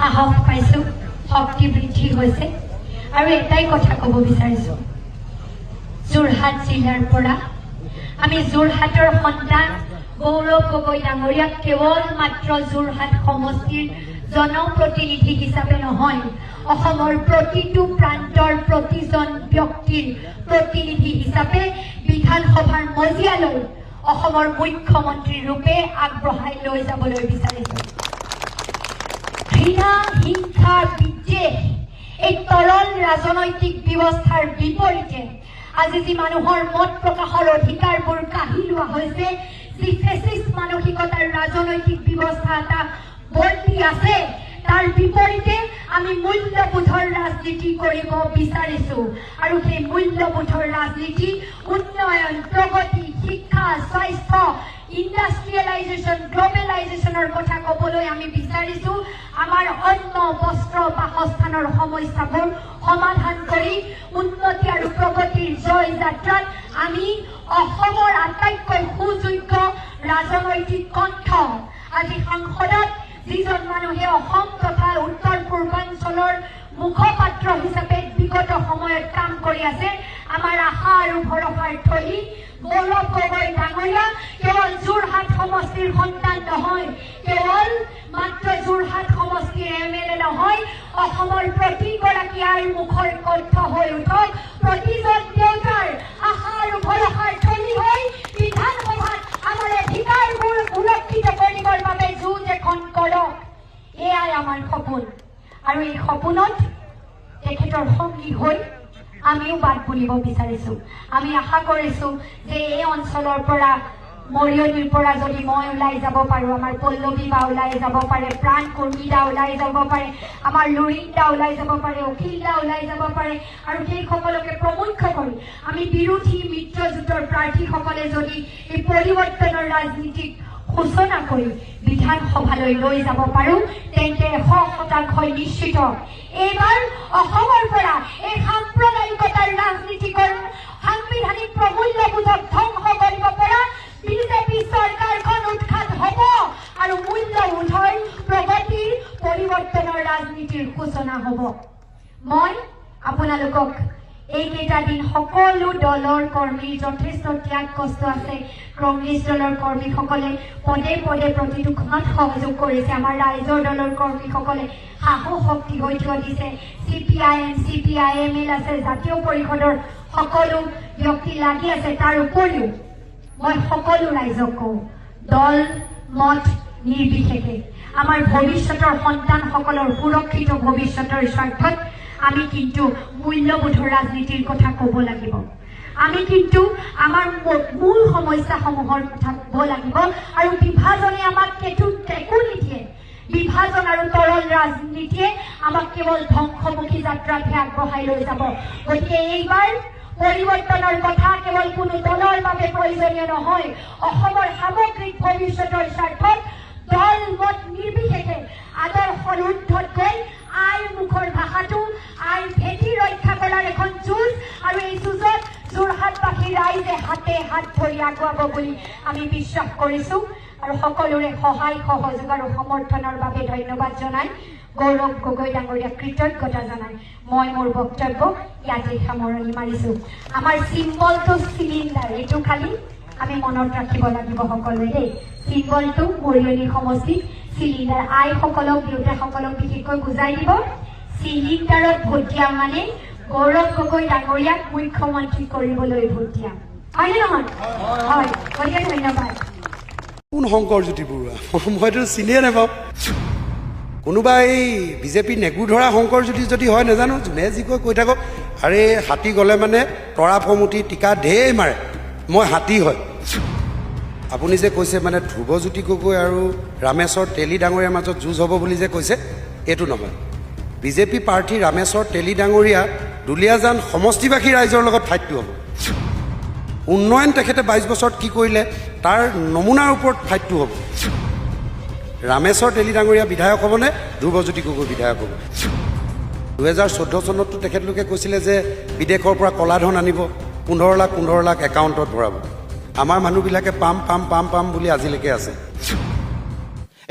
সাহস পাইছোঁ, শক্তি বৃদ্ধি হৈছে। আৰু এটাই কথা ক'ব বিচাৰিছোঁ, যোৰহাট জিলাৰ পৰা আমি যোৰহাটৰ সন্তান গৌৰৱ গগৈ ডাঙৰীয়াক কেৱল মাত্ৰ যোৰহাট সমষ্টিৰ জনপ্ৰতিনিধি হিচাপে নহয়, অসমৰ প্ৰতিটো প্ৰান্তৰ প্ৰতিজন ব্যক্তিৰ প্ৰতিনিধি হিচাপে বিধানসভাৰ মজিয়ালৈ অসমৰ মুখ্যমন্ত্ৰী ৰূপে আগবঢ়াই লৈ যাবলৈ বিচাৰিছোঁ। ঘৃণা, হিংসা, বিদ্বেষ এই তৰল ৰাজনৈতিক ব্যৱস্থাৰ বিপৰীতে আজি যি মানুহৰ মত প্ৰকাশৰ অধিকাৰবোৰ কাঢ়ি লোৱা হৈছে, যি ফেচিষ্ট মানসিকতাৰ ৰাজনৈতিক ব্যৱস্থা এটা বৰ্তি আছে, তাৰ বিপৰীতে আমি মূল্যবোধৰ ৰাজনীতি কৰিব বিচাৰিছো। আৰু সেই মূল্যবোধৰ ৰাজনীতি উন্নয়ন, প্ৰগতি, শিক্ষা, স্বাস্থ্য, ইণ্ডাষ্ট্ৰিয়েলাইজেশ্যন, গ্লবেলাইজেশ্যনৰ কথা ক'বলৈ আমি বিচাৰিছো। আমাৰ অন্ন, বস্ত্ৰ, বাসস্থানৰ সমস্যাবোৰ সমাধান কৰি উন্নতি আৰু প্ৰগতিৰ জয় যাত্ৰাত আমি অসমৰ আটাইতকৈ সুযোগ্য ৰাজনৈতিক কণ্ঠ আজি সাংসদত যিজন মানুহে অসম তথা উত্তৰ পূৰ্বাঞ্চলৰ মুখপাত্ৰ হিচাপে বিগত সময়ত কাম কৰি আছে, আমাৰ আশা আৰু ভৰসাৰ থলী গৌৰৱ গগৈ ডাঙৰীয়া কেৱল যোৰহাট সমষ্টিৰ সন্তান নহয়, কেৱল মাত্ৰ যোৰহাট সমষ্টিৰ MLA নহয়, অসমৰ প্ৰতিগৰাকী আইৰ মুখৰ কণ্ঠ হৈ উঠক, প্ৰতিজন দেউতাৰ আশা আৰু ভৰসাৰ থলী হৈ বিধানসভাত আমাৰ অধিকাৰবোৰ সুৰক্ষিত কৰিবৰ বাবে যুঁজ এখন কৰক। এয়াই আমাৰ সপোন। আৰু এই সপোনত তেখেতৰ সংগী হৈ আমিও বাট বুলিব বিচাৰিছোঁ। আমি আশা কৰিছোঁ যে এই অঞ্চলৰ পৰা, মৰিয়নিৰ পৰা যদি মই ওলাই যাব পাৰোঁ, আমাৰ পল্লৱী বা ওলাই যাব পাৰে, প্ৰাণ কৰ্মীদা ওলাই যাব পাৰে, আমাৰ লুৰিন্দা ওলাই যাব পাৰে, অখিলদা ওলাই যাব পাৰে, আৰু সেইসকলকে প্ৰমুখ্য কৰি আমি বিৰোধী মিত্ৰজোঁটৰ প্ৰাৰ্থীসকলে যদি এই পৰিৱৰ্তনৰ ৰাজনীতিক সূচনা কৰি বিধানসভালৈ লৈ যাব পাৰোঁ, তেন্তে 100% নিশ্চিত এইবাৰ অসমৰ পৰা এই সাম্প্ৰদায়িকতাৰ ৰাজনীতিকৰণ, সাংবিধানিক প্ৰমূল্যবোধক ধ্বংস কৰিব পৰা বিজেপি চৰকাৰখন উৎখাত হ'ব আৰু মূল্যবোধৰ প্ৰগতিৰ পৰিৱৰ্তনৰ ৰাজনীতিৰ সূচনা হ'ব। মই আপোনালোকক এইকেইটা দিন সকলো দলৰ কৰ্মীৰ যথেষ্ট ত্যাগ কষ্ট আছে। কংগ্ৰেছ দলৰ কৰ্মীসকলে পদে পদে প্ৰতিটো ক্ষণত সহযোগ কৰিছে। আমাৰ ৰাইজৰ দলৰ কৰ্মীসকলে সাহস শক্তি হৈ থিয় দিছে। CPIM, CPIML আছে, জাতীয় পৰিষদৰ সকলো ব্যক্তি লাগি আছে। তাৰ উপৰিও মই সকলো ৰাইজক কওঁ, দল মত নিৰ্বিশেষে আমাৰ ভৱিষ্যতৰ সন্তানসকলৰ সুৰক্ষিত ভৱিষ্যতৰ স্বাৰ্থত আমি কিন্তু মূল্যবোধৰ ৰাজনীতিৰ কথা ক'ব লাগিব। আমি কিন্তু আমাৰ মূল সমস্যাসমূহৰ কথা ক'ব লাগিব। আৰু বিভাজনে আমাক টেকু নিদিয়ে। বিভাজন আৰু তৰল ৰাজনীতিয়ে আমাক কেৱল ধ্বংসমুখী যাত্ৰাতহে আগবঢ়াই লৈ যাব। গতিকে এইবাৰ পৰিৱৰ্তনৰ কথা কেৱল কোনো দলৰ বাবে প্ৰয়োজনীয় নহয়, অসমৰ সামগ্ৰিক ভৱিষ্যতৰ স্বাৰ্থত দল মত নিৰ্বিশেষে আদৰ্শৰ ঊৰ্ধত গৈ আইৰ মুখৰ ভাষাটো, আইৰ ভেটি ৰক্ষা কৰাৰ এখন যুঁজ, আৰু এই যুঁজত যোৰহাটবাসী ৰাইজে হাতে হাত ধৰি আগুৱাব বুলি আমি বিশ্বাস কৰিছোঁ। আৰু সকলোৰে সহায় সহযোগ আৰু সমৰ্থনৰ বাবে ধন্যবাদ জনাই, গৌৰৱ গগৈ ডাঙৰীয়াক কৃতজ্ঞতা জনাই মই মোৰ বক্তব্য ইয়াতে সামৰণি মাৰিছোঁ। আমাৰ চিম্বলটো চিলিণ্ডাৰ, এইটো খালি আমি মনত ৰাখিব লাগিব সকলোৱে দেই। চিম্বলটো মৰিয়নি সমষ্টিত চিলিণ্ডাৰ। আইসকলক, দেউতাসকলক বিশেষকৈ বুজাই দিব, চিলিণ্ডাৰত ভোট দিয়া মানে গৌৰৱ গগৈ ডাঙৰীয়াক মুখ্যমন্ত্ৰী কৰিবলৈ ভোট দিয়া, হয়নে নহয়? হয়, গতিকে ধন্যবাদ। কোন শংকৰজ্যোতি বৰুৱা? মইতো চিনিয়ে নাপাওঁ। কোনোবা এই বিজেপি নেগুৰ ধৰা শংকৰজ্যোতি যদি হয় নাজানো, যোনে যি কৈ থাকক। আৰে হাতী গ'লে মানে তৰা ফমুটি টিকা ঢেৰ মাৰে, মই হাতী হয়। আপুনি যে কৈছে মানে ধ্ৰুৱজ্যোতি গগৈ আৰু ৰামেশ্বৰ তেলী ডাঙৰীয়াৰ মাজত যুঁজ হ'ব বুলি যে কৈছে, এইটো নহয়। বিজেপি প্ৰাৰ্থী ৰামেশ্বৰ তেলী ডাঙৰীয়া দুলীয়াজান সমষ্টিবাসী ৰাইজৰ লগত ফাইটটো হ'ব। উন্নয়ন তেখেতে 22 বছৰত কি কৰিলে তাৰ নমুনাৰ ওপৰত ফাইটটো হ'ব। ৰামেশ্বৰ তেলী ডাঙৰীয়া বিধায়ক হ'বনে ধ্ৰুৱজ্যোতি গগৈ বিধায়ক হ'ব? 2014 চনততো তেখেতলোকে কৈছিলে যে বিদেশৰ পৰা কলাধন আনিব, 15 লাখ একাউণ্টত ভৰাব। আমাৰ মানুহবিলাকে পাম পাম পাম পাম বুলি আজিলৈকে আছে।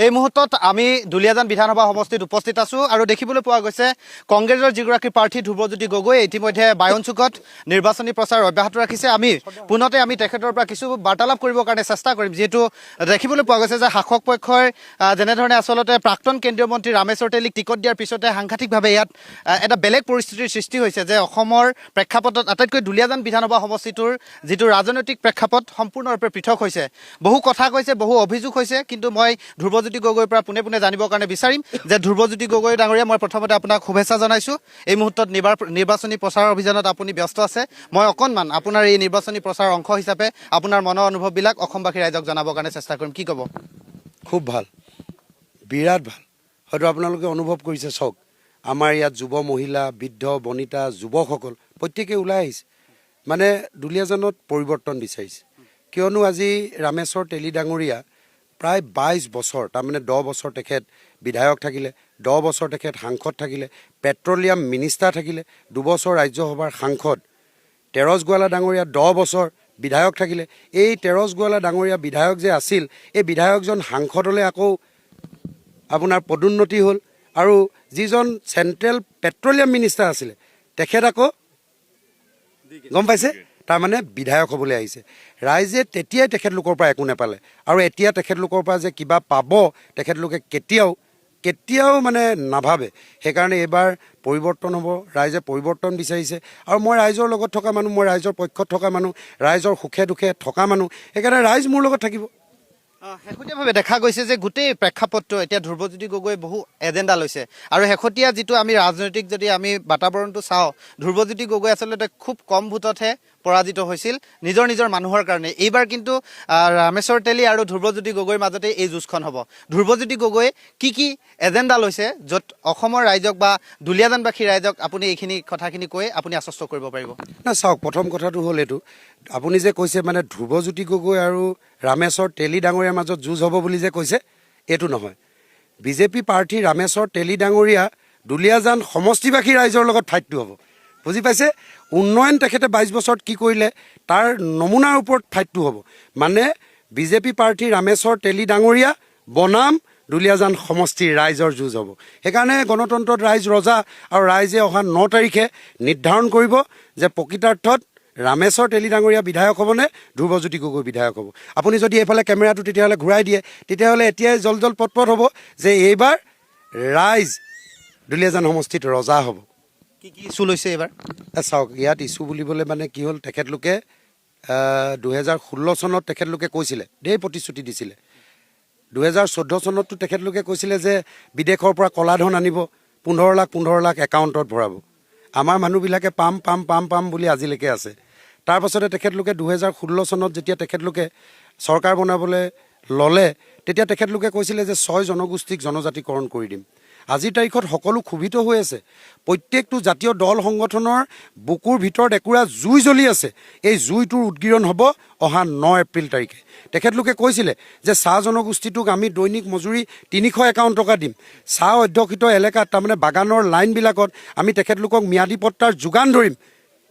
এই মুহূৰ্তত আমি দুলীয়াজান বিধানসভা সমষ্টিত উপস্থিত আছোঁ আৰু দেখিবলৈ পোৱা গৈছে কংগ্ৰেছৰ যিগৰাকী প্ৰাৰ্থী ধ্ৰুৱজ্যোতি গগৈ ইতিমধ্যে বায়নচুকত নিৰ্বাচনী প্ৰচাৰ অব্যাহত ৰাখিছে। আমি পুনতে তেখেতৰ পৰা কিছু বাৰ্তালাপ কৰিবৰ কাৰণে চেষ্টা কৰিম, যিহেতু দেখিবলৈ পোৱা গৈছে যে শাসক পক্ষই যেনেধৰণে আচলতে প্ৰাক্তন কেন্দ্ৰীয় মন্ত্ৰী ৰামেশ্বৰ তেলীক টিকট দিয়াৰ পিছতে সাংঘাতিকভাৱে ইয়াত এটা বেলেগ পৰিস্থিতিৰ সৃষ্টি হৈছে যে অসমৰ প্ৰেক্ষাপটত আটাইতকৈ দুলীয়াজান বিধানসভা সমষ্টিটোৰ যিটো ৰাজনৈতিক প্ৰেক্ষাপট সম্পূৰ্ণৰূপে পৃথক হৈছে। বহু কথা কৈছে, বহু অভিযোগ হৈছে, কিন্তু মই ধ্ৰুৱজ্যোতি গগৈৰ পৰা পোনে পোনে জানিবৰ কাৰণে বিচাৰিম যে ধ্ৰুৱজ্যোতি গগৈ ডাঙৰীয়া, মই প্ৰথমতে আপোনাক শুভেচ্ছা জনাইছোঁ। এই মুহূৰ্তত নিৰ্বাচনী প্ৰচাৰ অভিযানত আপুনি ব্যস্ত আছে। মই অকণমান আপোনাৰ এই নিৰ্বাচনী প্ৰচাৰৰ অংশ হিচাপে আপোনাৰ মনৰ অনুভৱবিলাক অসমবাসী ৰাইজক জনাবৰ কাৰণে চেষ্টা কৰিম। কি ক'ব? খুব ভাল, বিৰাট ভাল। হয়তো আপোনালোকে অনুভৱ কৰিছে, চাওক আমাৰ ইয়াত যুৱ মহিলা, বৃদ্ধ বনিতা, যুৱকসকল প্ৰত্যেকেই ওলাই আহিছে, মানে দুলীয়াজানত পৰিৱৰ্তন বিচাৰিছে। কিয়নো আজি ৰামেশ্বৰ তেলী ডাঙৰীয়া প্ৰায় 22 বছৰ, তাৰমানে 10 বছৰ তেখেত বিধায়ক থাকিলে, 10 বছৰ তেখেত সাংসদ থাকিলে, পেট্ৰলিয়াম মিনিষ্টাৰ থাকিলে, 2 বছৰ ৰাজ্যসভাৰ সাংসদ। তেৰছ গোৱালা ডাঙৰীয়া 10 বছৰ বিধায়ক থাকিলে। এই তেৰছ গোৱালা ডাঙৰীয়া বিধায়ক যে আছিল, এই বিধায়কজন সাংসদলৈ আকৌ আপোনাৰ পদোন্নতি হ'ল, আৰু যিজন চেণ্ট্ৰেল পেট্ৰলিয়াম মিনিষ্টাৰ আছিলে তেখেত আকৌ গম পাইছে, তাৰমানে বিধায়ক হ'বলৈ আহিছে। ৰাইজে তেতিয়াই তেখেতলোকৰ পৰা একো নাপালে, আৰু এতিয়া তেখেতলোকৰ পৰা যে কিবা পাব তেখেতলোকে কেতিয়াও মানে নাভাবে। সেইকাৰণে এইবাৰ পৰিৱৰ্তন হ'ব, ৰাইজে পৰিৱৰ্তন বিচাৰিছে। আৰু মই ৰাইজৰ লগত থকা মানুহ, মই ৰাইজৰ পক্ষত থকা মানুহ, ৰাইজৰ সুখে দুখে থকা মানুহ, সেইকাৰণে ৰাইজ মোৰ লগত থাকিব। শেহতীয়াভাৱে দেখা গৈছে যে গোটেই প্ৰেক্ষাপটটো এতিয়া ধ্ৰুৱজ্যোতি গগৈ বহু এজেণ্ডা লৈছে, আৰু শেহতীয়া যিটো আমি ৰাজনৈতিক যদি আমি বাতাবৰণটো চাওঁ, ধ্ৰুৱজ্যোতি গগৈ আচলতে খুব কম ভোটতহে পৰাজিত হৈছিল নিজৰ মানুহৰ কাৰণে। এইবাৰ কিন্তু ৰামেশ্বৰ তেলী আৰু ধ্ৰুৱজ্যোতি গগৈৰ মাজতে এই যুঁজখন হ'ব। ধ্ৰুৱজ্যোতি গগৈ কি এজেণ্ডা লৈছে, য'ত অসমৰ ৰাইজক বা দুলীয়াজানবাসী ৰাইজক আপুনি এইখিনি কথাখিনি কৈ আপুনি আশ্বস্ত কৰিব পাৰিব? না চাওক, প্ৰথম কথাটো হ'ল এইটো, আপুনি যে কৈছে মানে ধ্ৰুৱজ্যোতি গগৈ আৰু ৰামেশ্বৰ তেলী ডাঙৰীয়াৰ মাজত যুঁজ হ'ব বুলি যে কৈছে, এইটো নহয়। বিজেপি প্ৰাৰ্থী ৰামেশ্বৰ তেলী ডাঙৰীয়া দুলীয়াজান সমষ্টিবাসী ৰাইজৰ লগত ফাইটটো হ'ব, বুজি পাইছে? উন্নয়ন তেখেতে 22 বছৰত কি কৰিলে তাৰ নমুনাৰ ওপৰত ফাইটটো হ'ব। মানে বিজেপি প্ৰাৰ্থী ৰামেশ্বৰ তেলী ডাঙৰীয়া বনাম দুলীয়াজান সমষ্টিৰ ৰাইজৰ যুঁজ হ'ব। সেইকাৰণে গণতন্ত্ৰত ৰাইজ ৰজা, আৰু ৰাইজে অহা 9 তাৰিখে নিৰ্ধাৰণ কৰিব যে প্ৰকৃতাৰ্থত ৰামেশ্বৰ তেলী ডাঙৰীয়া বিধায়ক হ'বনে ধ্ৰুৱজ্যোতি গগৈ বিধায়ক হ'ব। আপুনি যদি এইফালে কেমেৰাটো তেতিয়াহ'লে ঘূৰাই দিয়ে, তেতিয়াহ'লে এতিয়াই জল পটপট হ'ব যে এইবাৰ ৰাইজ দুলীয়াজান সমষ্টিত ৰজা হ'ব। কি ইছ্যু লৈছে এইবাৰ? চাওক, ইয়াত ইছ্যু বুলিবলৈ মানে কি হ'ল, তেখেতলোকে 2016 চনত তেখেতলোকে কৈছিলে, ঢেৰ প্ৰতিশ্ৰুতি দিছিলে। 2014 চনততো তেখেতলোকে কৈছিলে যে বিদেশৰ পৰা ক'লাধন আনিব, 15 লাখ একাউণ্টত ভৰাব। আমাৰ মানুহবিলাকে পাম বুলি আজিলৈকে আছে। তাৰপাছতে তেখেতলোকে 2016 চনত যেতিয়া তেখেতলোকে চৰকাৰ বনাবলৈ ল'লে, তেতিয়া তেখেতলোকে কৈছিলে যে 6 জনগোষ্ঠীক জনজাতিকৰণ কৰি দিম। আজিৰ তাৰিখত সকলো ক্ষোভিত হৈ আছে। প্ৰত্যেকটো জাতীয় দল সংগঠনৰ বুকুৰ ভিতৰত একুৰা জুই জ্বলি আছে। এই জুইটোৰ উদগিৰণ হ'ব অহা 9 এপ্ৰিল তাৰিখে। তেখেতলোকে কৈছিলে যে চাহ জনগোষ্ঠীটোক আমি দৈনিক মজুৰি 351 টকা দিম। চাহ অধ্যুষিত এলেকাত, তাৰমানে বাগানৰ লাইনবিলাকত আমি তেখেতলোকক ম্যাদী পট্টাৰ যোগান ধৰিম।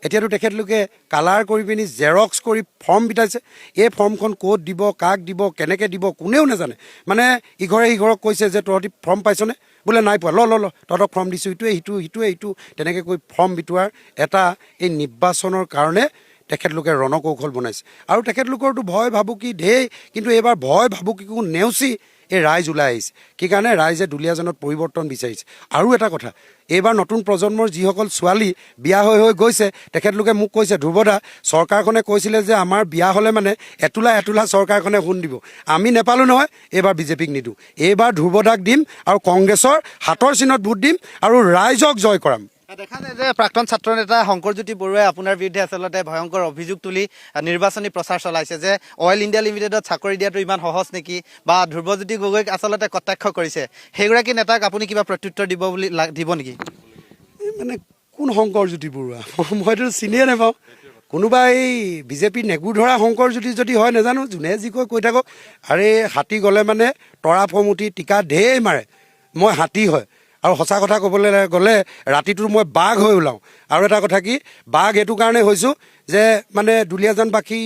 এতিয়াতো তেখেতলোকে কালাৰ কৰি পিনি জেৰক্স কৰি ফৰ্ম বিটাইছে। এই ফৰ্মখন ক'ত দিব, কাক দিব, কেনেকৈ দিব, কোনেও নাজানে। মানে ইঘৰে সিঘৰক কৈছে যে তহঁতি ফৰ্ম পাইছনে? বোলে নাই পোৱা, ল তহঁতক ফৰ্ম দিছোঁ, ইটোৱে তেনেকৈ কৈ ফৰ্ম বিটোৱাৰ এটা এই নিৰ্বাচনৰ কাৰণে তেখেতলোকে ৰণকৌশল বনাইছে। আৰু তেখেতলোকৰতো ভয় ভাবুকি ঢেৰ, কিন্তু এইবাৰ ভয় ভাবুকিকো নেওচি এই ৰাইজ ওলাই আহিছে। কি কাৰণে? ৰাইজে দুলীয়াজানত পৰিৱৰ্তন বিচাৰিছে। আৰু এটা কথা, এইবাৰ নতুন প্ৰজন্মৰ যিসকল ছোৱালী বিয়া হৈ গৈছে, তেখেতলোকে মোক কৈছে, ধ্ৰুৱদা, চৰকাৰখনে কৈছিলে যে আমাৰ বিয়া হ'লে মানে এটোলা চৰকাৰখনে সোণ দিব। আমি নেপালোঁ নহয়, এইবাৰ বিজেপিক নিদিওঁ। এইবাৰ ধ্ৰুৱদাক দিম, আৰু কংগ্ৰেছৰ হাতৰ চিনত ভোট দিম, আৰু ৰাইজক জয় কৰাম। দেখা যায় যে প্ৰাক্তন ছাত্ৰ নেতা শংকৰজ্যোতি বৰুৱাই আপোনাৰ বিৰুদ্ধে আচলতে ভয়ংকৰ অভিযোগ তুলি নিৰ্বাচনী প্ৰচাৰ চলাইছে যে অইল ইণ্ডিয়া লিমিটেডত চাকৰি দিয়াটো ইমান সহজ নেকি, বা ধ্ৰুৱজ্যোতি গগৈক আচলতে কটাক্ষ কৰিছে। সেইগৰাকী নেতাক আপুনি কিবা প্ৰত্যুত্তৰ দিব নেকি? মানে কোন শংকৰজ্যোতি বৰুৱা? মইতো চিনিয়ে নাপাওঁ। কোনোবা এই বিজেপি নেগুৰ ধৰা শংকৰজ্যোতি যদি হয় নাজানো, যোনে যি কৈ থাকক। আৰে হাতী গ'লে মানে তৰা ফমুঠি টিকা ঢেৰ মাৰে। মই হাতী হয়, আৰু সঁচা কথা ক'বলৈ গ'লে ৰাতিটো মই বাঘ হৈ ওলাওঁ। আৰু এটা কথা কি, বাঘ এইটো কাৰণে হৈছোঁ যে মানে দুলীয়াজানবাসী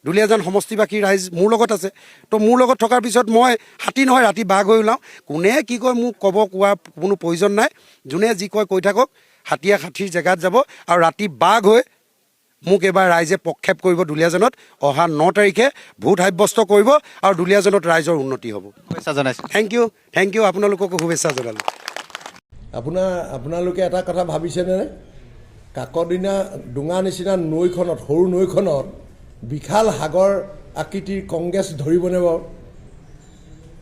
দুলীয়াজান সমষ্টিবাসী ৰাইজ মোৰ লগত আছে। তো মোৰ লগত থকাৰ পিছত মই হাতী নহয় ৰাতি বাঘ হৈ ওলাওঁ। কোনে কি কয় মোক কোৱাৰ কোনো প্ৰয়োজন নাই। যোনে যি কয় কৈ থাকক। হাতীয়ে হাতীৰ জেগাত যাব আৰু ৰাতি বাঘ হৈ মোক এবাৰ ৰাইজে প্ৰক্ষেপ কৰিব দুলীয়াজানত। অহা 9 তাৰিখে ভোট সাব্যস্ত কৰিব আৰু দুলীয়াজানত ৰাইজৰ উন্নতি হ'ব। শুভেচ্ছা জনাইছোঁ। থেংক ইউ আপোনালোককো শুভেচ্ছা জনালোঁ। আপোনালোকে এটা কথা ভাবিছেনে? কাকদিনা ডোঙা নিচিনা নৈখনত, সৰু নৈখনত বিশাল সাগৰ আকৃতিৰ কংগ্ৰেছ ধৰিবনে বাৰু?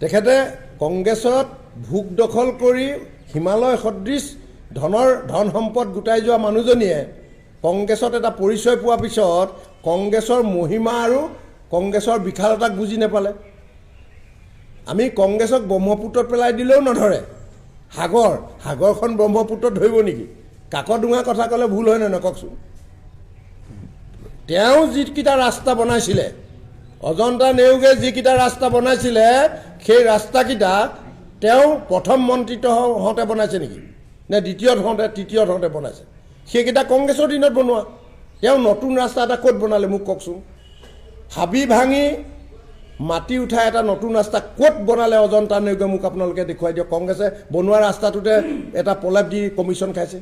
তেখেতে কংগ্ৰেছত ভোগ দখল কৰি হিমালয় সদৃশ ধন সম্পদ গোটাই যোৱা মানুহজনীয়ে কংগ্ৰেছত এটা পৰিচয় পোৱাৰ পিছত কংগ্ৰেছৰ মহিমা আৰু কংগ্ৰেছৰ বিশালতাক বুজি নাপালে। আমি কংগ্ৰেছক ব্ৰহ্মপুত্ৰত পেলাই দিলেও নধৰে। সাগৰখন ব্ৰহ্মপুত্ৰত ধৰিব নেকি? কাকডোঙা কথা ক'লে ভুল হয় নে নহয় কওকচোন? তেওঁ যিকেইটা ৰাস্তা বনাইছিলে, অজন্তা নেওগে যিকেইটা ৰাস্তা বনাইছিলে, সেই ৰাস্তাকেইটা তেওঁ প্ৰথম মন্ত্ৰীত্ব হওঁতে বনাইছে নেকি? নে দ্বিতীয়ত হওঁতে তৃতীয়ত হওঁতে বনাইছে? সেইকেইটা কংগ্ৰেছৰ দিনত বনোৱা। তেওঁ নতুন ৰাস্তা এটা ক'ত বনালে মোক কওকচোন? হাবি ভাঙি মাটি উঠাই এটা নতুন ৰাস্তা ক'ত বনালে অজন্তা নেওগে মোক আপোনালোকে দেখুৱাই দিয়ক। কংগ্ৰেছে বনোৱা ৰাস্তাটোতে এটা প্ৰলেপ দি কমিশ্যন খাইছে।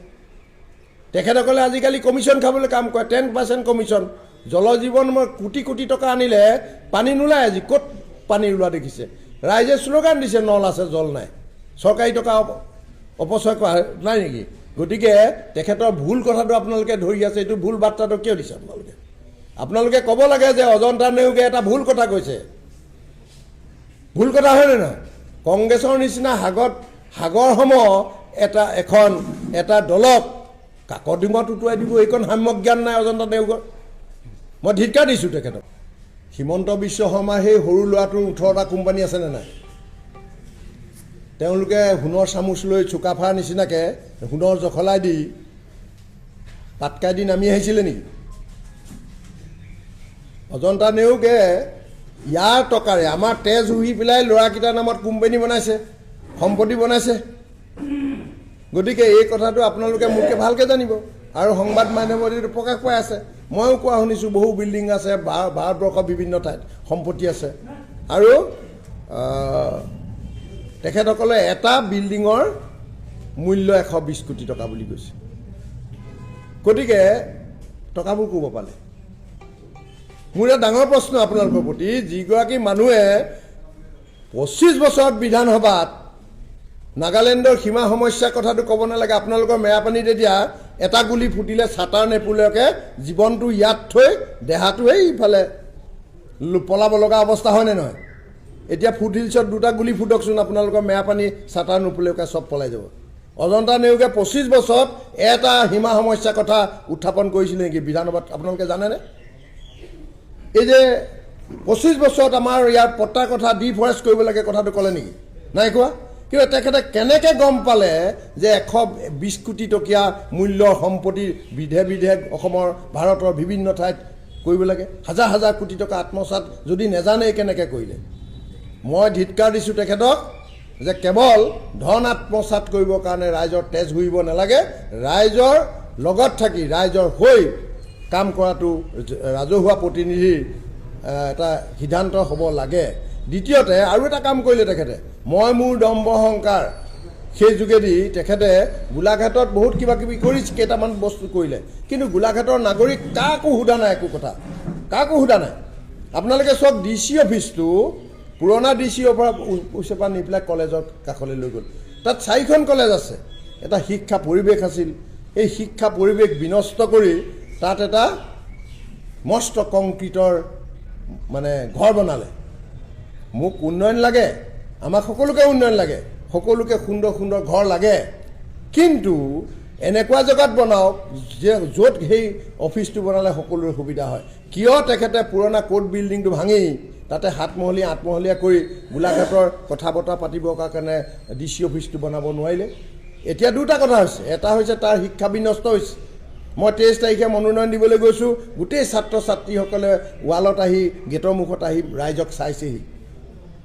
তেখেতসকলে আজিকালি কমিশ্যন খাবলৈ কাম কৰে। 10% কমিশ্যন। জল জীৱন কোটি কোটি টকা আনিলে পানী নোলায়। আজি ক'ত পানী ওলোৱা দেখিছে? ৰাইজে শ্লোগান দিছে নল আছে জল নাই। চৰকাৰী টকা অপচয় কৰা নাই নেকি? গতিকে তেখেতৰ ভুল কথাটো আপোনালোকে ধৰি আছে। এইটো ভুল বাৰ্তাটো কিয় দিছে আপোনালোকে ক'ব লাগে যে অজন্তা নেওগে এটা ভুল কথা কৈছে। ভুল কথা হয়নে নহয়? কংগ্ৰেছৰ নিচিনা সাগৰসম এটা দলক কাকডোঙাত উটুৱাই দিব, এইখন সাম্যক জ্ঞান নাই অজন্তা নেওগৰ। মই ধিক্কাৰ দিছোঁ তেখেতক। হিমন্ত বিশ্ব শৰ্মাৰ সেই সৰু ল'ৰাটোৰ 18টা কোম্পানী আছেনে নাই? তেওঁলোকে সোণৰ চামুচ লৈ চুকাফাৰ নিচিনাকৈ সোণৰ জখলাই দি পাটকাই দি নামি আহিছিলে নেকি? অজন্তা নেওগে ইয়াৰ টকাৰে আমাৰ তেজ উহি পেলাই ল'ৰাকেইটাৰ নামত কোম্পানী বনাইছে, সম্পত্তি বনাইছে। গতিকে এই কথাটো আপোনালোকে মোতকৈ ভালকৈ জানিব। আৰু সংবাদ মাধ্যমত এইটো প্ৰকাশ পাই আছে। ময়ো কোৱা শুনিছোঁ বহু বিল্ডিং আছে, ভাৰতবৰ্ষৰ বিভিন্ন ঠাইত সম্পত্তি আছে। আৰু তেখেতসকলে এটা বিল্ডিঙৰ মূল্য 120 কোটি টকা বুলি কৈছে। গতিকে টকাবোৰ ক'ব পালে? মোৰ এটা ডাঙৰ প্ৰশ্ন আপোনালোকৰ প্ৰতি। যিগৰাকী মানুহে 25 বছৰত বিধানসভাত নাগালেণ্ডৰ সীমা সমস্যাৰ কথাটো ক'ব নালাগে। আপোনালোকৰ মেৰাপানীত এতিয়া এটা গুলি ফুটিলে ছাটাৰ নেপুলকে জীৱনটো ইয়াত থৈ দেহাটো এইফালে পলাব লগা অৱস্থা হয়নে নহয়? এতিয়া ফুটহিলছত 2টা গুলি ফুটকচোন, আপোনালোকৰ মেৰাপানী ছাটাৰ নেপুলকে চব পলাই যাব। অজন্তা নেওগে 25 বছৰত এটা সীমা সমস্যাৰ কথা উত্থাপন কৰিছিলে নেকি বিধানসভাত? আপোনালোকে জানেনে? এই যে 25 বছৰত আমাৰ ইয়াৰ পট্টাৰ কথা ডিফৰেষ্ট কৰিব লাগে কথাটো ক'লে নেকি? নাই কোৱা। কিন্তু তেখেতে কেনেকৈ গম পালে যে 120 কোটি টকীয়া মূল্যৰ সম্পত্তি বিধে অসমৰ ভাৰতৰ বিভিন্ন ঠাইত কৰিব লাগে? হাজাৰ হাজাৰ কোটি টকা আত্মসাৎ যদি নেজানে কেনেকৈ কৰিলে? মই ধিক্কাৰ দিছোঁ তেখেতক যে কেৱল ধন আত্মসাৎ কৰিবৰ কাৰণে ৰাইজৰ তেজ ঘূৰিব নালাগে। ৰাইজৰ লগত থাকি ৰাইজৰ হৈ কাম কৰাটো ৰাজহুৱা প্ৰতিনিধিৰ এটা সিদ্ধান্ত হ'ব লাগে। দ্বিতীয়তে আৰু এটা কাম কৰিলে তেখেতে, মই মোৰ দম্ভ অহংকাৰ, সেই যোগেদি তেখেতে গোলাঘাটত বহুত কিবা কিবি কৰিছে, কেইটামান বস্তু কৰিলে। কিন্তু গোলাঘাটৰ নাগৰিক কাকো সোধা নাই, একো কথা কাকো সোধা নাই। আপোনালোকে চাওক, DC অফিচটো পুৰণা DCৰ পৰা ওচৰৰ পৰা নি পেলাই কলেজৰ কাষলৈ লৈ গ'ল। তাত 4খন কলেজ আছে। এটা শিক্ষা পৰিৱেশ আছিল। এই শিক্ষা পৰিৱেশ বিনষ্ট কৰি তাত এটা মস্ত কংক্ৰিটৰ ঘৰ বনালে। মোক উন্নয়ন লাগে, আমাক সকলোকে উন্নয়ন লাগে, সকলোকে সুন্দৰ সুন্দৰ ঘৰ লাগে। কিন্তু এনেকুৱা জেগাত বনাওক যে য'ত সেই অফিচটো বনালে সকলোৰে সুবিধা হয়। কিয় তেখেতে পুৰণা কোৰ্ট বিল্ডিংটো ভাঙি তাতে 7মহলীয়া 8মহলীয়া কৰি গোলাঘাটৰ কথা বতৰা পাতিবৰ কাৰণে DC অফিচটো বনাব নোৱাৰিলে? এতিয়া 2টা কথা হৈছে। এটা হৈছে তাৰ শিক্ষা বিনষ্ট হৈছে। মই 23 তাৰিখে মনোনয়ন দিবলৈ গৈছোঁ, গোটেই ছাত্ৰ ছাত্ৰীসকলে ৱালত আহি গেটৰ মুখত আহি ৰাইজক চাইছেহি,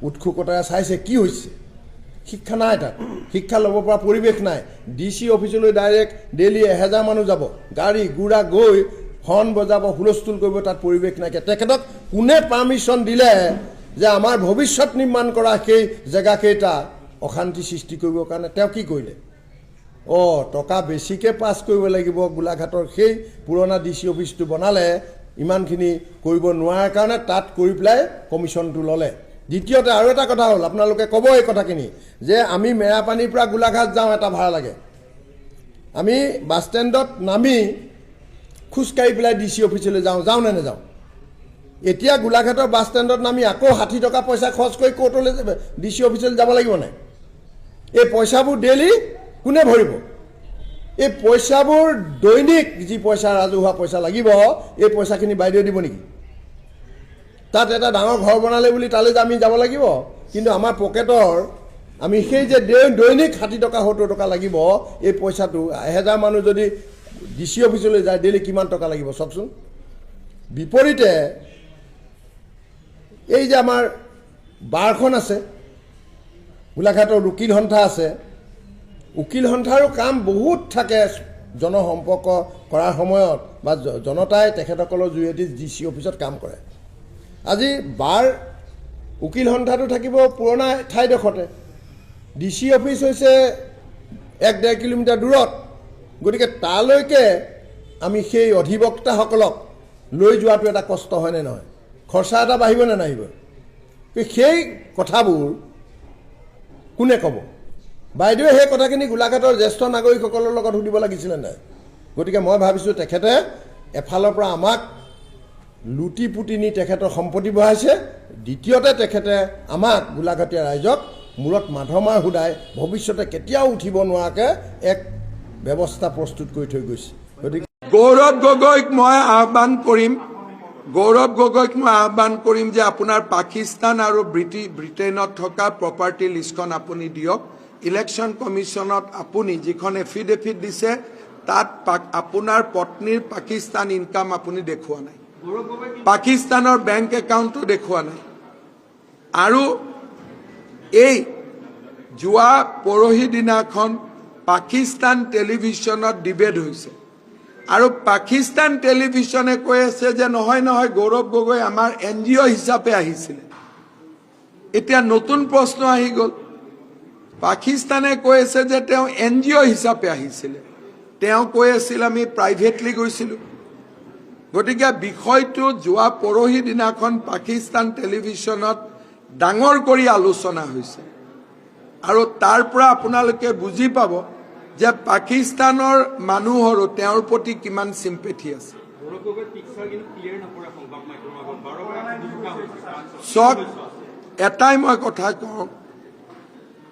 উৎসুকতাৰে চাইছে কি হৈছে। শিক্ষা নাই তাত, শিক্ষা ল'ব পৰা পৰিৱেশ নাই। DC অফিচলৈ ডাইৰেক্ট ডেইলি 1000 মানুহ যাব, গাড়ী গুড়া গৈ হৰ্ণ বজাব হুলস্থুল কৰিব তাত পৰিৱেশ নাইকিয়া তেখেতক কোনে পাৰ্মিশ্যন দিলে যে আমাৰ ভৱিষ্যত নিৰ্মাণ কৰা সেই জেগাকেইটা অশান্তি সৃষ্টি কৰিবৰ কাৰণে তেওঁ কি কৰিলে টকা বেছিকৈ পাছ কৰিব লাগিব গোলাঘাটৰ সেই পুৰণা DC অফিচটো বনালে ইমানখিনি কৰিব নোৱাৰাৰ কাৰণে তাত কৰি পেলাই কমিশ্যনটো ল'লে দ্বিতীয়তে আৰু এটা কথা হ'ল আপোনালোকে ক'ব এই কথাখিনি যে আমি মেৰাপানীৰ পৰা গোলাঘাট যাওঁ এটা ভাড়া লাগে আমি বাছ ষ্টেণ্ডত নামি খোজকাঢ়ি পেলাই DC অফিচলৈ যাওঁ নে নাযাওঁ এতিয়া গোলাঘাটৰ বাছ ষ্টেণ্ডত নামি আকৌ 60 টকা পইচা খৰচ কৰি কোৰ্টলৈ DC অফিচলৈ যাব লাগিব নাই এই পইচাবোৰ ডেইলি কোনে ভৰিব এই পইচাবোৰ দৈনিক যি পইচা ৰাজহুৱা পইচা লাগিব এই পইচাখিনি বাইদেউ দিব নেকি তাত এটা ডাঙৰ ঘৰ বনালে বুলি তালৈ আমি যাব লাগিব কিন্তু আমাৰ পকেটৰ আমি সেই যে দৈনিক 60 টকা 70 টকা লাগিব এই পইচাটো 1000 মানুহ যদি DC অফিচলৈ যায় ডেইলি কিমান টকা লাগিব চাওকচোন বিপৰীতে এই যে আমাৰ বাৰখন আছে গোলাঘাটৰ উকিল সন্থা আছে উকিল সন্থাৰো কাম বহুত থাকে জনসম্পৰ্ক কৰাৰ সময়ত বা জনতাই তেখেতসকলৰ জৰিয়তে DC অফিচত কাম কৰে আজি বাৰ উকিল সন্থাটো থাকিব পুৰণা ঠাইডোখৰতে DC অফিচ হৈছে 1-1.5 কিলোমিটাৰ দূৰত গতিকে তালৈকে আমি সেই অধিবক্তাসকলক লৈ যোৱাটো এটা কষ্ট হয় নে নহয় খৰচা এটা বাঢ়িব নে নাহিব সেই কথাবোৰ কোনে ক'ব বাইদেৱে সেই কথাখিনি গোলাঘাটৰ জ্যেষ্ঠ নাগৰিকসকলৰ লগত সুধিব লাগিছিলে নাই গতিকে মই ভাবিছোঁ তেখেতে এফালৰ পৰা আমাক লুটি পুটি নি তেখেতৰ সম্পত্তি বঢ়াইছে দ্বিতীয়তে তেখেতে আমাক গোলাঘাটীয়া ৰাইজক মূৰত মাধমাৰ সুদাই ভৱিষ্যতে কেতিয়াও উঠিব নোৱাৰাকৈ এক ব্যৱস্থা প্ৰস্তুত কৰি থৈ গৈছে গতিকে গৌৰৱ গগৈক মই আহ্বান কৰিম যে আপোনাৰ পাকিস্তান আৰু ব্ৰিটেইনত থকা প্ৰপাৰ্টি লিষ্টখন আপুনি দিয়ক ইলেকশ্যন কমিশ্যনত আপুনি যিখন এফিডেভিট দিছে তাত আপোনাৰ পত্নীৰ পাকিস্তান ইনকাম আপুনি দেখুওৱা নাই পাকিস্তানৰ বেংক একাউণ্টটো দেখুওৱা নাই আৰু এই যোৱা পৰহি দিনাখন পাকিস্তান টেলিভিশ্যনত ডিবেট হৈছে আৰু পাকিস্তান টেলিভিশ্যনে কৈ আছে যে নহয় গৌৰৱ গগৈ আমাৰ NGO হিচাপে আহিছিলে এতিয়া নতুন প্ৰশ্ন আহি গ'ল পাকিস্তানে কৈ আছে যে তেওঁ NGO হিচাপে আহিছিলে তেওঁ কৈ আছিল আমি প্ৰাইভেটলি গৈছিলোঁ গতিকে বিষয়টো যোৱা পৰহি দিনাখন পাকিস্তান টেলিভিশ্যনত ডাঙৰ কৰি আলোচনা হৈছে আৰু তাৰ পৰা আপোনালোকে বুজি পাব যে পাকিস্তানৰ মানুহৰো তেওঁৰ প্ৰতি কিমান সিম্পেথি আছে চক এটাই মই কথা কওঁ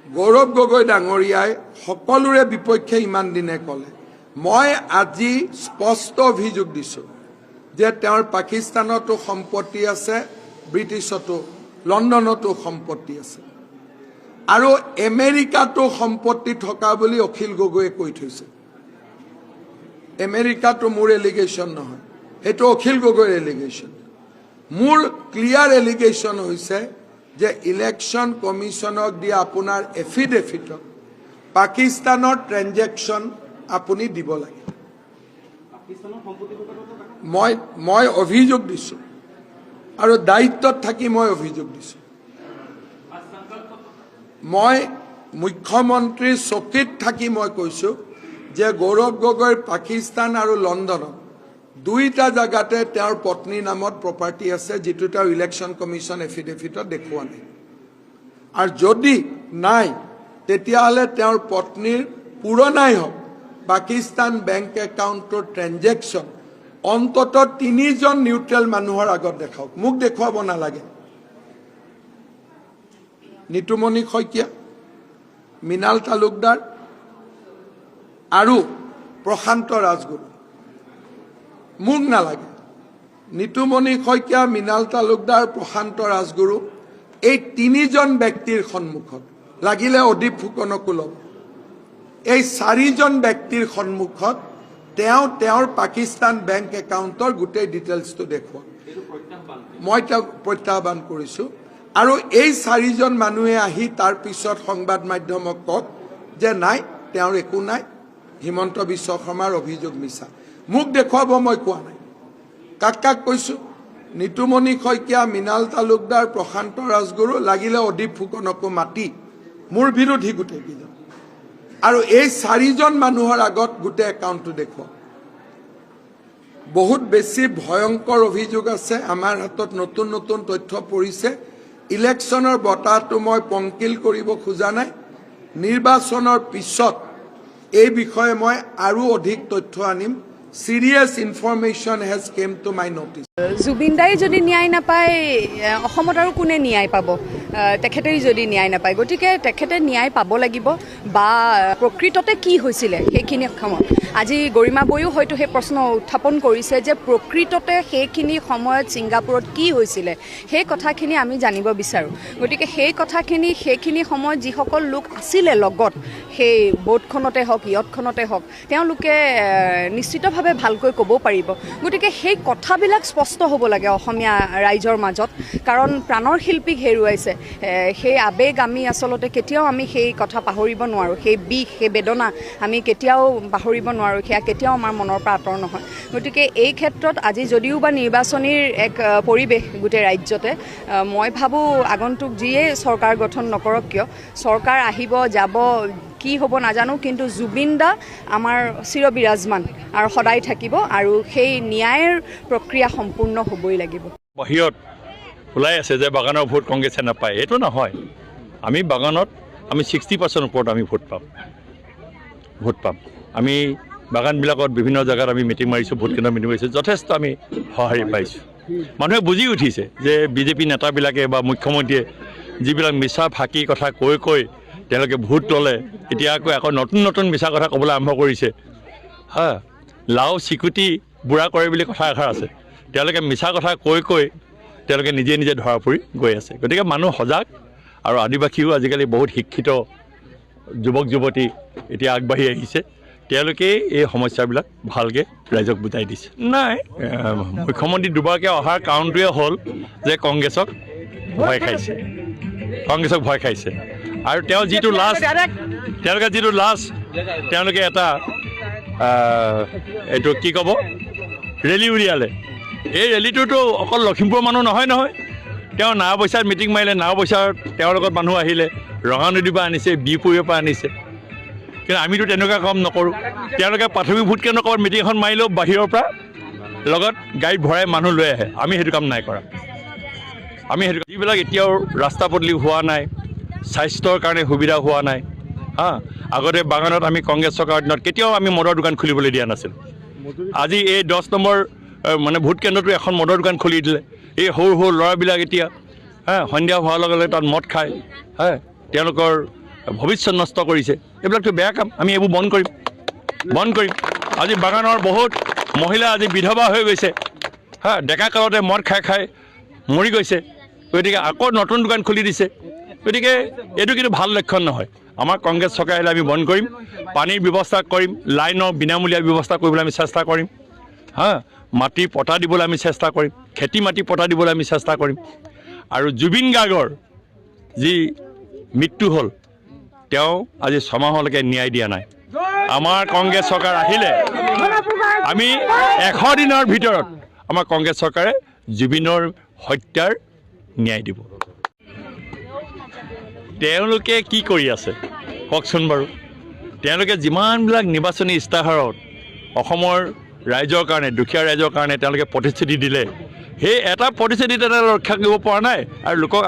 গৌৰৱ গগৈ ডাঙৰীয়াই সকলোৰে বিপক্ষে ইমান দিনে ক'লে মই আজি স্পষ্ট অভিযোগ দিছোঁ যে তেওঁৰ পাকিস্তানতো সম্পত্তি আছে ব্ৰিটিছতো লণ্ডনতো সম্পত্তি আছে আৰু আমেৰিকাতো সম্পত্তি থকা বুলি অখিল গগৈয়ে কৈ থৈছে আমেৰিকাতো মোৰ এলিগেশ্যন নহয় সেইটো অখিল গগৈৰ এলিগেশ্যন মোৰ ক্লিয়াৰ এলিগেশ্যন হৈছে যে ইলেকশ্যন কমিশ্যনক দিয়া আপোনাৰ এফিডেভিটত পাকিস্তানৰ ট্ৰেনজেকশ্যন আপুনি দিব লাগে মই অভিযোগ দিছোঁ আৰু দায়িত্বত থাকি মই অভিযোগ দিছোঁ মই মুখ্যমন্ত্ৰীৰ চকীত থাকি মই কৈছোঁ যে গৌৰৱ গগৈৰ পাকিস্তান আৰু লণ্ডনত দুইটা জায়গাতে তেওঁৰ পত্নীৰ নামত প্ৰপাৰ্টি আছে যেটো তেওঁ ইলেকশ্যন কমিশ্যন এফিডেভিটত দেখুওৱা নাই আৰু যদি নাই তেতিয়াহ'লে তেওঁৰ পত্নীৰ পুৰণাই হওক পাকিস্তান বেংক একাউণ্টৰ ট্ৰেনজেকশ্যন অন্তত 3জন নিউট্ৰেল মানুহৰ আগত দেখাওক মোক দেখুৱাব নালাগে নিতুমণি শইকীয়া মৃণাল তালুকদাৰ আৰু প্ৰশান্ত ৰাজগুৰু মোক নালাগে নিতুমণি শইকীয়া মৃণাল তালুকদাৰ প্ৰশান্ত ৰাজগুৰু এই 3জন ব্যক্তিৰ সন্মুখত লাগিলে অদীপ ফুকনকো লওক এই 4জন ব্যক্তিৰ সন্মুখত তেওঁৰ পাকিস্তান বেংক একাউণ্টৰ গোটেই ডিটেইলছটো দেখুৱাওক মই তেওঁক প্ৰত্যাহ্বান কৰিছোঁ আৰু এই 4জন মানুহে আহি তাৰ পিছত সংবাদ মাধ্যমক কওক যে নাই তেওঁৰ একো নাই হিমন্ত বিশ্ব শৰ্মাৰ অভিযোগ মিছা মোক দেখুৱাব মই কোৱা নাই কাক কাক কৈছোঁ, নিতুমণি শইকীয়া, মৃণাল তালুকদাৰ, প্ৰশান্ত ৰাজগুৰু, লাগিলে অদীপ ফুকনকো মাতি মোৰ বিৰোধী গোটেইকেইজন, আৰু এই 4জন মানুহৰ আগত গোটেই একাউণ্টটো দেখুৱাওক। বহুত বেছি ভয়ংকৰ অভিযোগ আছে। আমাৰ হাতত নতুন নতুন তথ্য পৰিছে। ইলেকশ্যনৰ বঁটাটো মই পংকিল কৰিব খোজা নাই। নিৰ্বাচনৰ পিছত এই বিষয়ে মই আৰু অধিক তথ্য আনিম। Serious information has came to my notice. Zubeen দাই যদি ন্যায় নাপায়, অসমত আৰু কোনে ন্যায় পাব? তেখেতেই যদি ন্যায় নাপায়, গতিকে তেখেতে ন্যায় পাব লাগিব। বা প্ৰকৃততে কি হৈছিলে সেইখিনি সময়ত আজি গৰিমা বৈও হয়তো সেই প্ৰশ্ন উত্থাপন কৰিছে যে প্ৰকৃততে সেইখিনি সময়ত ছিংগাপুৰত কি হৈছিলে, সেই কথাখিনি আমি জানিব বিচাৰোঁ। গতিকে সেই কথাখিনি সেইখিনি সময়ত যিসকল লোক আছিলে লগত, সেই বোটখনতে হওক ইয়টখনতে হওক, তেওঁলোকে নিশ্চিতভাৱে ভালকৈ ক'ব পাৰিব। গতিকে সেই কথাবিলাক স্পষ্ট হ'ব লাগে অসমীয়া ৰাইজৰ মাজত, কাৰণ প্ৰাণৰ শিল্পীক হেৰুৱাইছে। সেই আৱেগ আমি আচলতে কেতিয়াও আমি সেই কথা পাহৰিব নোৱাৰোঁ। সেই বিষ, সেই বেদনা আমি কেতিয়াও পাহৰিব নোৱাৰোঁ। সেয়া কেতিয়াও আমাৰ মনৰ পৰা আঁতৰ নহয়। গতিকে এই ক্ষেত্ৰত আজি যদিও বা নিৰ্বাচনীৰ এক পৰিৱেশ গোটেই ৰাজ্যতে, মই ভাবোঁ আগন্তুক যিয়ে চৰকাৰ গঠন নকৰক কিয়, চৰকাৰ আহিব যাব কি হ'ব নাজানো, কিন্তু জুবিন দা আমাৰ চিৰবিৰাজমান আৰু সদায় থাকিব, আৰু সেই ন্যায়ৰ প্ৰক্ৰিয়া সম্পূৰ্ণ হ'বই লাগিব। বাহিৰত ওলাই আছে যে বাগানৰ ভোট কংগ্ৰেছে নাপায়, এইটো নহয়। আমি বাগানত আমি 60% ওপৰত আমি ভোট পাম। আমি বাগানবিলাকত বিভিন্ন জেগাত আমি মিটিং মাৰিছোঁ, ভোট কেন্দ্ৰত মিটিং মাৰিছোঁ, যথেষ্ট আমি সঁহাৰি পাইছোঁ। মানুহে বুজি উঠিছে যে বিজেপি নেতাবিলাকে বা মুখ্যমন্ত্ৰীয়ে যিবিলাক মিছা ফাঁকি কথা কৈ তেওঁলোকে ভোট ল'লে, এতিয়া আকৌ নতুন নতুন মিছা কথা ক'বলৈ আৰম্ভ কৰিছে। লাও চিকুটি বুঢ়া কৰে বুলি কথা এষাৰ আছে। তেওঁলোকে মিছা কথা কৈ তেওঁলোকে নিজে নিজে ধৰা পৰি গৈ আছে। গতিকে মানুহ সজাগ, আৰু আদিবাসীও আজিকালি বহুত শিক্ষিত যুৱক যুৱতী এতিয়া আগবাঢ়ি আহিছে। তেওঁলোকে এই সমস্যাবিলাক ভালকৈ ৰাইজক বুজাই দিছে। নাই, মুখ্যমন্ত্ৰী দুবাৰকৈ অহাৰ কাৰণটোৱে হ'ল যে কংগ্ৰেছক ভয় খাইছে। আৰু তেওঁ যিটো তেওঁলোকে এটা এইটো কি ক'ব, ৰেলী উলিয়ালে। এই ৰেলীটোতো অকল লখিমপুৰৰ মানুহ নহয়। তেওঁ নাওবৈচাত মিটিং মাৰিলে, নাওবৈচাত তেওঁৰ লগত মানুহ আহিলে, ৰঙানদীৰ পৰা আনিছে, বিহপুৰীৰ পৰা আনিছে। কিন্তু আমিতো তেনেকুৱা কাম নকৰোঁ। তেওঁলোকে প্ৰাথমিক ভোট কেন্দ্ৰৰ ক'ৰবাত মিটিং এখন মাৰিলেও বাহিৰৰ পৰা লগত গাড়ীত ভৰাই মানুহ লৈ আহে। আমি সেইটো কাম নাই কৰা। যিবিলাক এতিয়াও ৰাস্তা পদূলি হোৱা নাই, স্বাস্থ্যৰ কাৰণে সুবিধা হোৱা নাই। আগতে বাগানত আমি কংগ্ৰেছ চৰকাৰৰ দিনত কেতিয়াও আমি মদৰ দোকান খুলিবলৈ দিয়া নাছিলোঁ। আজি এই 10 নম্বৰ ভোট কেন্দ্ৰটো এখন মদৰ দোকান খুলি দিলে। এই সৰু সৰু ল'ৰাবিলাক এতিয়া সন্ধিয়া হোৱাৰ লগে লগে তাত মদ খায়, তেওঁলোকৰ ভৱিষ্যত নষ্ট কৰিছে। এইবিলাকতো বেয়া কাম। আমি এইবোৰ বন্ধ কৰিম। আজি বাগানৰ বহুত মহিলা আজি বিধৱা হৈ গৈছে, ডেকা কালতে মদ খাই মৰি গৈছে। গতিকে আকৌ নতুন দোকান খুলি দিছে। গতিকে এইটো কিন্তু ভাল লক্ষণ নহয়। আমাৰ কংগ্ৰেছ চৰকাৰ আহিলে আমি বন্ধ কৰিম। পানীৰ ব্যৱস্থা কৰিম, লাইনৰ বিনামূলীয়া ব্যৱস্থা কৰিবলৈ আমি চেষ্টা কৰিম। মাটি পটা দিবলৈ আমি চেষ্টা কৰিম, খেতি মাটি পটা দিবলৈ আমি চেষ্টা কৰিম। আৰু জুবিন গাৰ্গৰ যি মৃত্যু হ'ল, তেওঁ আজি 6 মাহলৈকে ন্যায় দিয়া নাই। আমাৰ কংগ্ৰেছ চৰকাৰ আহিলে আমি 100 দিনৰ ভিতৰত আমাৰ কংগ্ৰেছ চৰকাৰে জুবিনৰ হত্যাৰ ন্যায় দিব। তেওঁলোকে কি কৰি আছে কওকচোন বাৰু। তেওঁলোকে যিমানবিলাক নিৰ্বাচনী ইস্তাহাৰত অসমৰ ৰাইজৰ কাৰণে, দুখীয়া ৰাইজৰ কাৰণে তেওঁলোকে প্ৰতিশ্ৰুতি দিলে, সেই এটা প্ৰতিশ্ৰুতি তেওঁলোকে ৰক্ষা কৰিব পৰা নাই, আৰু লোকক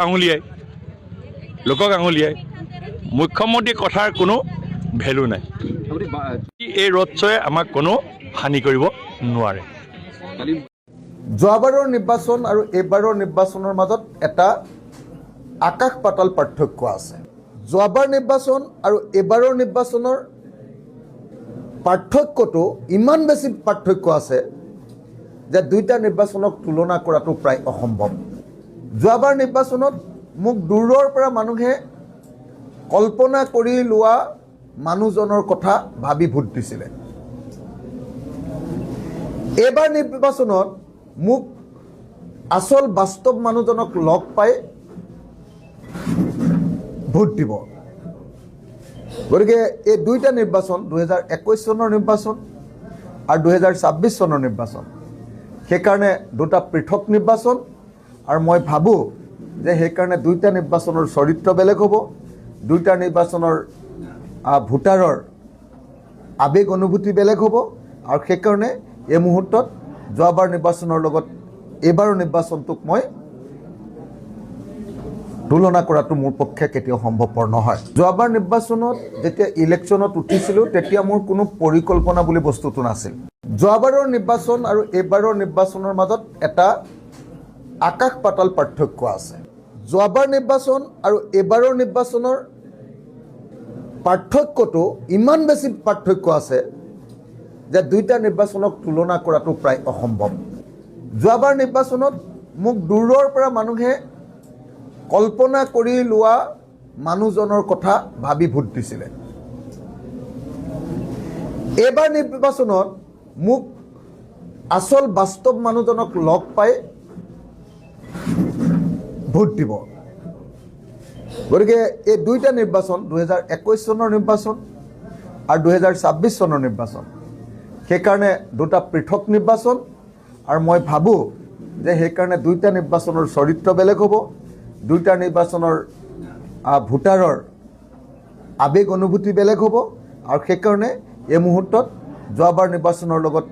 আঙুলিয়াই মুখ্যমন্ত্ৰীৰ কথাৰ কোনো ভেলু নাই। এই ৰোড শ্ব'য়ে আমাক কোনো হানি কৰিব নোৱাৰে। যোৱাবাৰৰ নিৰ্বাচন আৰু এইবাৰৰ নিৰ্বাচনৰ মাজত এটা আকাশ পাতাল পাৰ্থক্য আছে। যোৱাবাৰ নিৰ্বাচন আৰু এইবাৰৰ নিৰ্বাচনৰ পাৰ্থক্যটো ইমান বেছি পাৰ্থক্য আছে যে দুইটা নিৰ্বাচনক তুলনা কৰাটো প্ৰায় অসম্ভৱ। যোৱাবাৰ নিৰ্বাচনত মোক দূৰৰ পৰা মানুহে কল্পনা কৰি লোৱা মানুহজনৰ কথা ভাবি ভোট দিছিলে। এইবাৰ নিৰ্বাচনত মোক আচল বাস্তৱ মানুহজনক লগ পাই ভোট দিব। গতিকে এই দুইটা নিৰ্বাচন, 2021 চনৰ নিৰ্বাচন আৰু 2026 চনৰ নিৰ্বাচন, সেইকাৰণে দুটা পৃথক নিৰ্বাচন আৰু মই ভাবোঁ যে সেইকাৰণে দুইটা নিৰ্বাচনৰ চৰিত্ৰ বেলেগ হ'ব, দুইটা নিৰ্বাচনৰ ভোটাৰৰ আৱেগ অনুভূতি বেলেগ হ'ব আৰু সেইকাৰণে এই মুহূৰ্তত যোৱাবাৰ নিৰ্বাচনৰ লগত এইবাৰৰ নিৰ্বাচনটোক মই তুলনা কৰাটো মোৰ পক্ষে কেতিয়াও সম্ভৱপৰ নহয়। যোৱাবাৰ নিৰ্বাচনত যেতিয়া ইলেকশ্যনত উঠিছিলোঁ তেতিয়া মোৰ কোনো পৰিকল্পনা বুলি বস্তুটো নাছিল। যোৱাবাৰৰ নিৰ্বাচন আৰু এইবাৰৰ নিৰ্বাচনৰ মাজত এটা আকাশ পাতাল পাৰ্থক্য আছে। যোৱাবাৰ নিৰ্বাচন আৰু এইবাৰৰ নিৰ্বাচনৰ পাৰ্থক্যটো ইমান বেছি পাৰ্থক্য আছে যে দুইটা নিৰ্বাচনক তুলনা কৰাটো প্ৰায় অসম্ভৱ। যোৱাবাৰ নিৰ্বাচনত মোক দূৰৰ পৰা মানুহে কল্পনা কৰি লোৱা মানুহজনৰ কথা ভাবি ভোট দিছিলে। এইবাৰ নিৰ্বাচনত মোক আচল বাস্তৱ মানুহজনক লগ পাই ভোট দিব। গতিকে এই দুইটা নিৰ্বাচন 2021 চনৰ নিৰ্বাচন আৰু 2026 চনৰ নিৰ্বাচন, সেইকাৰণে দুটা পৃথক নিৰ্বাচন আৰু মই ভাবোঁ যে সেইকাৰণে দুইটা নিৰ্বাচনৰ চৰিত্ৰ বেলেগ হ'ব, দুইটা নিৰ্বাচনৰ ভোটাৰৰ আৱেগ অনুভূতি বেলেগ হ'ব আৰু সেইকাৰণে এই মুহূৰ্তত যোৱাবাৰ নিৰ্বাচনৰ লগত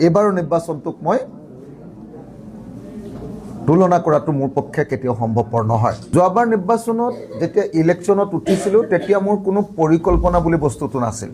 এইবাৰৰ নিৰ্বাচনটোক মই তুলনা কৰাটো মোৰ পক্ষে কেতিয়াও সম্ভৱপৰ নহয়। যোৱাবাৰ নিৰ্বাচনত যেতিয়া ইলেকশ্যনত উঠিছিলোঁ তেতিয়া মোৰ কোনো পৰিকল্পনা বুলি বস্তুটো নাছিল।